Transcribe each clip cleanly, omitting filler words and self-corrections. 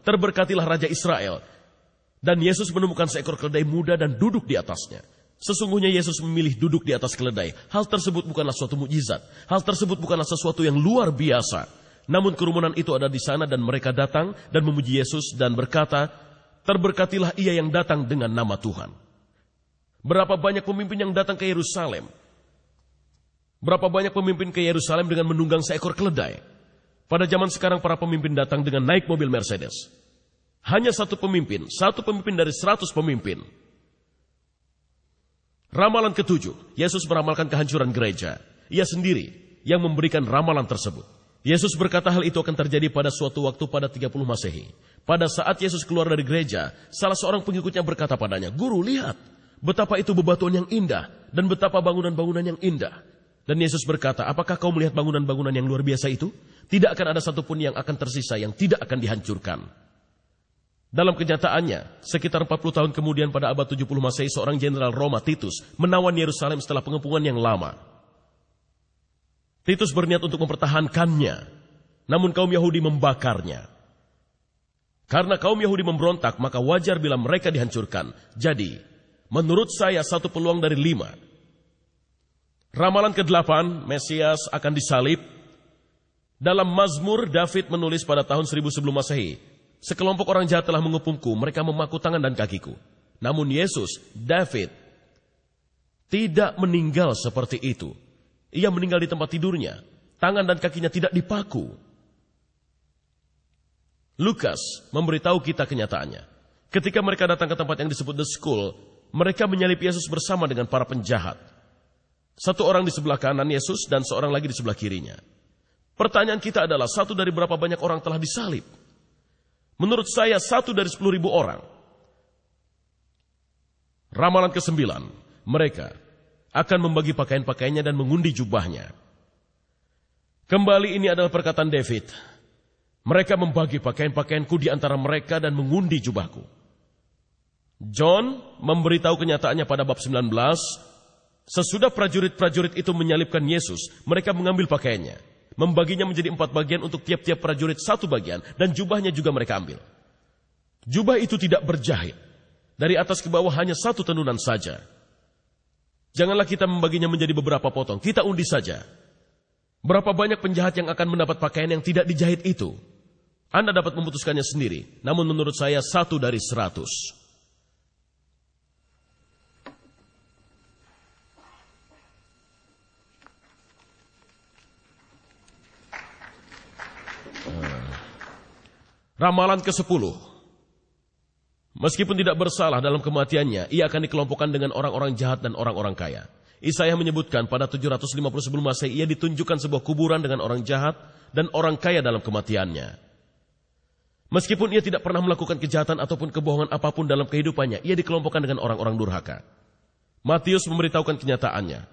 Terberkatilah Raja Israel. Dan Yesus menemukan seekor keledai muda dan duduk di atasnya. Sesungguhnya Yesus memilih duduk di atas keledai. Hal tersebut bukanlah suatu mukjizat. Hal tersebut bukanlah sesuatu yang luar biasa. Namun kerumunan itu ada di sana dan mereka datang dan memuji Yesus dan berkata, terberkatilah ia yang datang dengan nama Tuhan. Berapa banyak pemimpin yang datang ke Yerusalem? Berapa banyak pemimpin ke Yerusalem dengan menunggang seekor keledai? Pada zaman sekarang para pemimpin datang dengan naik mobil Mercedes. Hanya satu pemimpin dari 100 pemimpin. Ramalan ketujuh, Yesus meramalkan kehancuran gereja. Ia sendiri yang memberikan ramalan tersebut. Yesus berkata hal itu akan terjadi pada suatu waktu pada 30 Masehi. Pada saat Yesus keluar dari gereja, salah seorang pengikutnya berkata padanya, "Guru, lihat, betapa itu bebatuan yang indah dan betapa bangunan-bangunan yang indah." Dan Yesus berkata, "Apakah kau melihat bangunan-bangunan yang luar biasa itu? Tidak akan ada satupun yang akan tersisa yang tidak akan dihancurkan." Dalam kenyataannya, sekitar 40 tahun kemudian pada abad 70 Masehi, seorang jenderal Roma, Titus, menawan Yerusalem setelah pengepungan yang lama. Titus berniat untuk mempertahankannya, namun kaum Yahudi membakarnya. Karena kaum Yahudi memberontak, maka wajar bila mereka dihancurkan. Jadi, menurut saya satu peluang dari 5. Ramalan ke-8, Mesias akan disalib. Dalam Mazmur, David menulis pada tahun 1000 sebelum Masehi, sekelompok orang jahat telah mengepungku, mereka memaku tangan dan kakiku. Namun Yesus, David, tidak meninggal seperti itu. Ia meninggal di tempat tidurnya. Tangan dan kakinya tidak dipaku. Lukas memberitahu kita kenyataannya. Ketika mereka datang ke tempat yang disebut The Skull, mereka menyalib Yesus bersama dengan para penjahat. Satu orang di sebelah kanan Yesus dan seorang lagi di sebelah kirinya. Pertanyaan kita adalah, satu dari berapa banyak orang telah disalib? Menurut saya, 1 dari 10.000 orang. Ramalan ke-9, mereka akan membagi pakaian-pakaiannya dan mengundi jubahnya. Kembali ini adalah perkataan David. Mereka membagi pakaian-pakaianku di antara mereka dan mengundi jubahku. John memberitahu kenyataannya pada bab 19. Sesudah prajurit-prajurit itu menyalibkan Yesus, mereka mengambil pakaiannya, membaginya menjadi 4 bagian untuk tiap-tiap prajurit 1 bagian, dan jubahnya juga mereka ambil. Jubah itu tidak berjahit. Dari atas ke bawah hanya 1 tenunan saja. Janganlah kita membaginya menjadi beberapa potong, kita undi saja. Berapa banyak penjahat yang akan mendapat pakaian yang tidak dijahit itu? Anda dapat memutuskannya sendiri, namun menurut saya 1 dari 100. Ramalan ke-10. Meskipun tidak bersalah dalam kematiannya, ia akan dikelompokkan dengan orang-orang jahat dan orang-orang kaya. Yesaya menyebutkan pada 750 sebelum Masehi ia ditunjukkan sebuah kuburan dengan orang jahat dan orang kaya dalam kematiannya. Meskipun ia tidak pernah melakukan kejahatan ataupun kebohongan apapun dalam kehidupannya, ia dikelompokkan dengan orang-orang durhaka. Matius memberitahukan kenyataannya.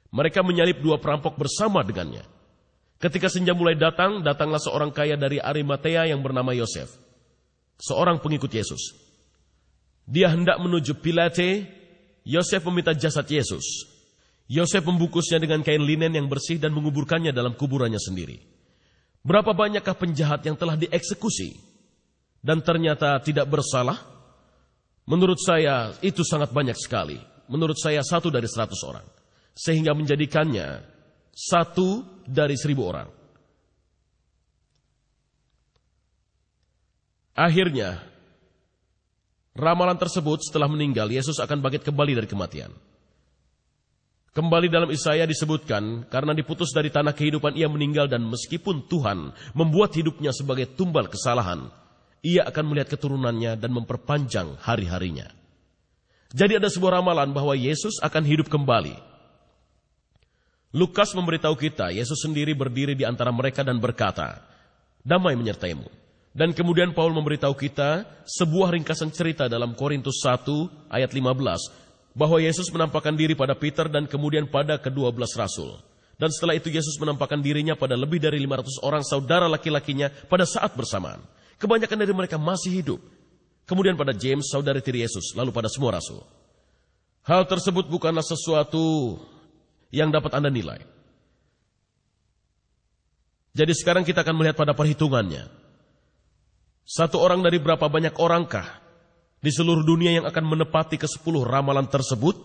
Mereka menyalib 2 perampok bersama dengannya. Ketika senja mulai datang, datanglah seorang kaya dari Arimatea yang bernama Yosef, seorang pengikut Yesus. Dia hendak menuju Pilate. Yosef meminta jasad Yesus. Yosef membungkusnya dengan kain linen yang bersih dan menguburkannya dalam kuburannya sendiri. Berapa banyakkah penjahat yang telah dieksekusi dan ternyata tidak bersalah? Menurut saya itu sangat banyak sekali. Menurut saya 1 dari 100 orang. Sehingga menjadikannya 1 dari 1000 orang. Akhirnya, ramalan tersebut setelah meninggal, Yesus akan bangkit kembali dari kematian. Kembali dalam Yesaya disebutkan, karena diputus dari tanah kehidupan ia meninggal, dan meskipun Tuhan membuat hidupnya sebagai tumbal kesalahan, ia akan melihat keturunannya dan memperpanjang hari-harinya. Jadi ada sebuah ramalan bahwa Yesus akan hidup kembali. Lukas memberitahu kita, Yesus sendiri berdiri di antara mereka dan berkata, "Damai menyertaimu." Dan kemudian Paul memberitahu kita sebuah ringkasan cerita dalam Korintus 1 ayat 15, bahwa Yesus menampakkan diri pada Peter dan kemudian pada ke-12 rasul. Dan setelah itu Yesus menampakkan dirinya pada lebih dari 500 orang saudara laki-lakinya pada saat bersamaan. Kebanyakan dari mereka masih hidup. Kemudian pada James, saudari tiri Yesus, lalu pada semua rasul. Hal tersebut bukanlah sesuatu yang dapat Anda nilai. Jadi sekarang kita akan melihat pada perhitungannya. Satu orang dari berapa banyak orangkah di seluruh dunia yang akan menepati ke-10 ramalan tersebut?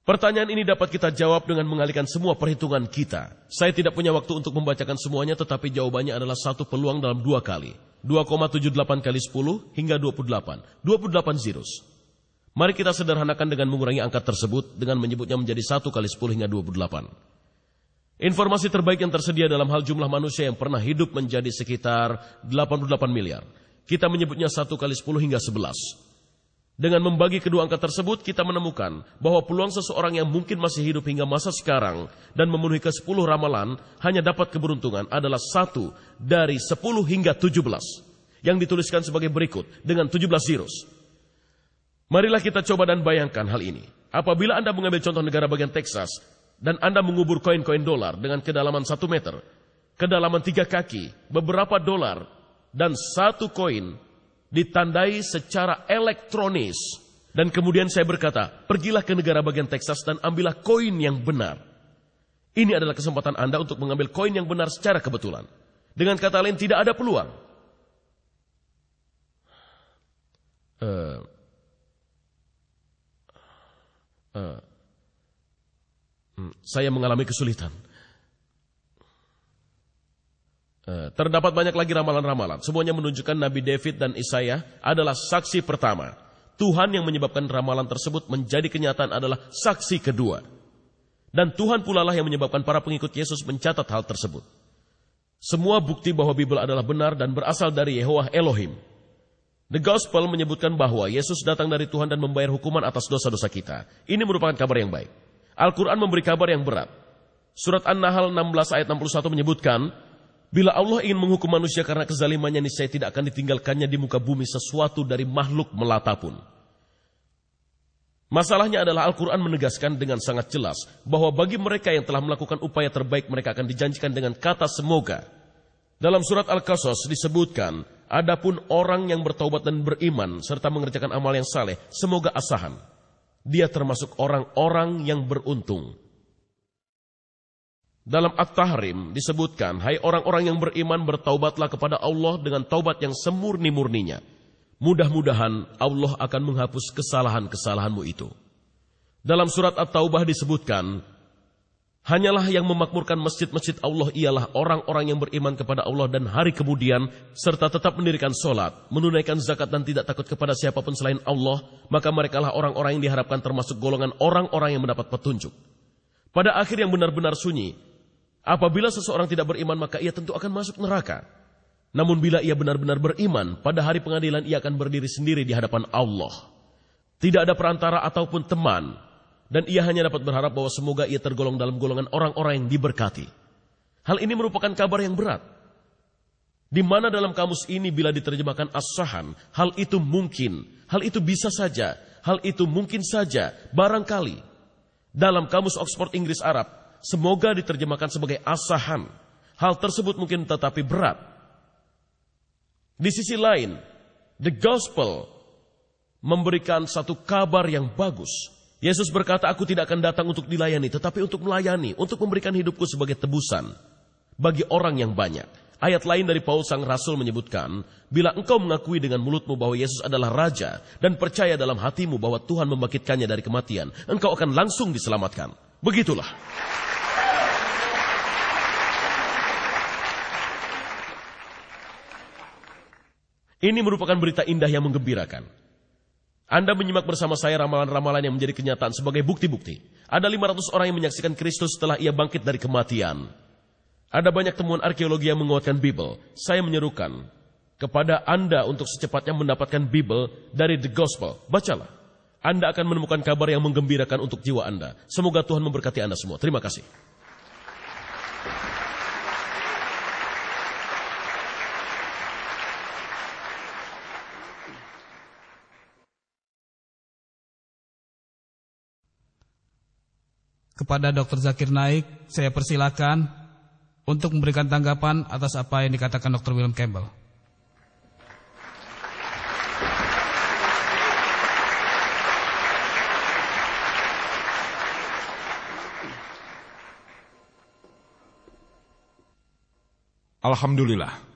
Pertanyaan ini dapat kita jawab dengan mengalihkan semua perhitungan kita. Saya tidak punya waktu untuk membacakan semuanya, tetapi jawabannya adalah satu peluang dalam 2 kali. 2,78 kali 10 hingga 28. 28 zeros. Mari kita sederhanakan dengan mengurangi angka tersebut dengan menyebutnya menjadi 1 kali 10 hingga 28. Informasi terbaik yang tersedia dalam hal jumlah manusia yang pernah hidup menjadi sekitar 88 miliar. Kita menyebutnya 1 kali 10 hingga 11. Dengan membagi kedua angka tersebut, kita menemukan bahwa peluang seseorang yang mungkin masih hidup hingga masa sekarang dan memenuhi ke-10 ramalan hanya dapat keberuntungan adalah 1 dari 10 hingga 17. Yang dituliskan sebagai berikut dengan 17 zeros. Marilah kita coba dan bayangkan hal ini. Apabila Anda mengambil contoh negara bagian Texas dan Anda mengubur koin-koin dolar dengan kedalaman 1 meter, kedalaman 3 kaki, beberapa dolar, dan 1 koin ditandai secara elektronis. Dan kemudian saya berkata, pergilah ke negara bagian Texas dan ambillah koin yang benar. Ini adalah kesempatan Anda untuk mengambil koin yang benar secara kebetulan. Dengan kata lain, tidak ada peluang. Saya mengalami kesulitan. Terdapat banyak lagi ramalan-ramalan. Semuanya menunjukkan Nabi David dan Isaiah adalah saksi pertama. Tuhan yang menyebabkan ramalan tersebut menjadi kenyataan adalah saksi kedua. Dan Tuhan pula lah yang menyebabkan para pengikut Yesus mencatat hal tersebut. Semua bukti bahwa Bible adalah benar dan berasal dari Yehovah Elohim. The Gospel menyebutkan bahwa Yesus datang dari Tuhan dan membayar hukuman atas dosa-dosa kita. Ini merupakan kabar yang baik. Al-Quran memberi kabar yang berat. Surat An-Nahl 16 ayat 61 menyebutkan, bila Allah ingin menghukum manusia karena kezalimannya, niscaya tidak akan ditinggalkannya di muka bumi sesuatu dari makhluk melata pun. Masalahnya adalah Al-Quran menegaskan dengan sangat jelas bahwa bagi mereka yang telah melakukan upaya terbaik, mereka akan dijanjikan dengan kata semoga. Dalam surat Al-Qasas disebutkan, adapun orang yang bertaubat dan beriman serta mengerjakan amal yang saleh, semoga asahan. Dia termasuk orang-orang yang beruntung. Dalam At-Tahrim disebutkan, hai orang-orang yang beriman, bertaubatlah kepada Allah dengan taubat yang semurni-murninya. Mudah-mudahan Allah akan menghapus kesalahan-kesalahanmu itu. Dalam surat At-Taubah disebutkan, hanyalah yang memakmurkan masjid-masjid Allah ialah orang-orang yang beriman kepada Allah dan hari kemudian, serta tetap mendirikan sholat, menunaikan zakat dan tidak takut kepada siapapun selain Allah, maka merekalah orang-orang yang diharapkan termasuk golongan orang-orang yang mendapat petunjuk. Pada akhir yang benar-benar sunyi, apabila seseorang tidak beriman, maka ia tentu akan masuk neraka. Namun bila ia benar-benar beriman, pada hari pengadilan ia akan berdiri sendiri di hadapan Allah. Tidak ada perantara ataupun teman. Dan ia hanya dapat berharap bahwa semoga ia tergolong dalam golongan orang-orang yang diberkati. Hal ini merupakan kabar yang berat. Di mana dalam kamus ini bila diterjemahkan as-sahan, hal itu mungkin, hal itu bisa saja, hal itu mungkin saja, barangkali. Dalam kamus Oxford Inggris Arab, semoga diterjemahkan sebagai asahan. Hal tersebut mungkin tetapi berat. Di sisi lain, the gospel memberikan satu kabar yang bagus. Yesus berkata, aku tidak akan datang untuk dilayani, tetapi untuk melayani, untuk memberikan hidupku sebagai tebusan bagi orang yang banyak. Ayat lain dari Paulus sang Rasul menyebutkan, bila engkau mengakui dengan mulutmu bahwa Yesus adalah Raja dan percaya dalam hatimu bahwa Tuhan membangkitkannya dari kematian, engkau akan langsung diselamatkan. Begitulah. Ini merupakan berita indah yang menggembirakan. Anda menyimak bersama saya ramalan-ramalan yang menjadi kenyataan sebagai bukti-bukti. Ada 500 orang yang menyaksikan Kristus setelah ia bangkit dari kematian. Ada banyak temuan arkeologi yang menguatkan Bible. Saya menyerukan kepada Anda untuk secepatnya mendapatkan Bible dari The Gospel. Bacalah. Anda akan menemukan kabar yang menggembirakan untuk jiwa Anda. Semoga Tuhan memberkati Anda semua. Terima kasih. Kepada Dr. Zakir Naik, saya persilakan untuk memberikan tanggapan atas apa yang dikatakan Dr. William Campbell. Alhamdulillah.